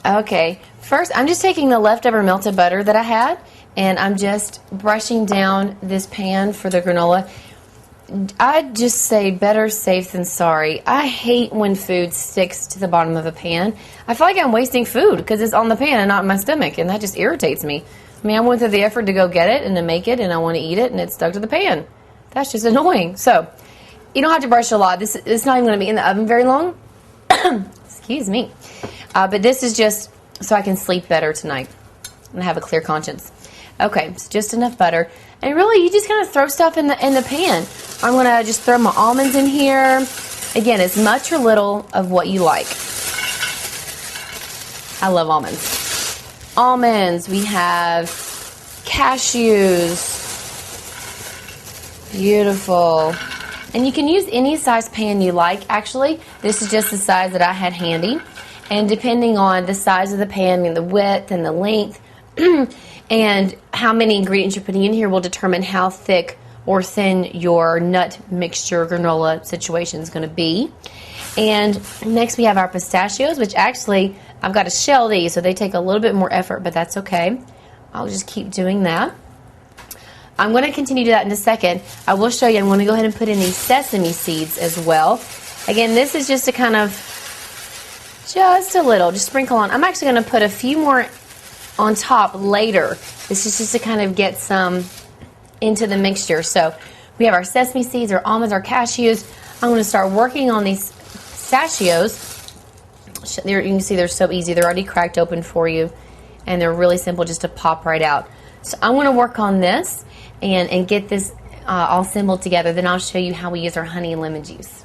Okay, first I'm just taking the leftover melted butter that I had, and I'm just brushing down this pan for the granola. I'd just say better safe than sorry. I hate when food sticks to the bottom of a pan. I feel like I'm wasting food because it's on the pan and not in my stomach, and that just irritates me. I mean, I went through the effort to go get it and to make it, and I want to eat it, and it's stuck to the pan. That's just annoying. So, you don't have to brush a lot. It's not even going to be in the oven very long. Excuse me. But this is just so I can sleep better tonight and have a clear conscience. Okay, so just enough butter. And really, you just kind of throw stuff in the pan. I'm going to just throw my almonds in here. Again, as much or little of what you like. I love almonds. Almonds, we have cashews. Beautiful. And you can use any size pan you like, actually. This is just the size that I had handy. And depending on the size of the pan, and the width and the length, and how many ingredients you're putting in here will determine how thick or thin your nut mixture granola situation is going to be. And next we have our pistachios, which actually I've got to shell these, so they take a little bit more effort, but that's okay. I'll just keep doing that. I'm going to continue to do that in a second. I will show you, I'm going to go ahead and put in these sesame seeds as well. Again, this is just to kind of, just a little, just sprinkle on. I'm actually going to put a few more on top later. This is just to kind of get some into the mixture. So we have our sesame seeds, our almonds, our cashews. I'm going to start working on these pistachios. You can see they're so easy. They're already cracked open for you, and they're really simple just to pop right out. So I'm going to work on this and get this all assembled together. Then I'll show you how we use our honey and lemon juice.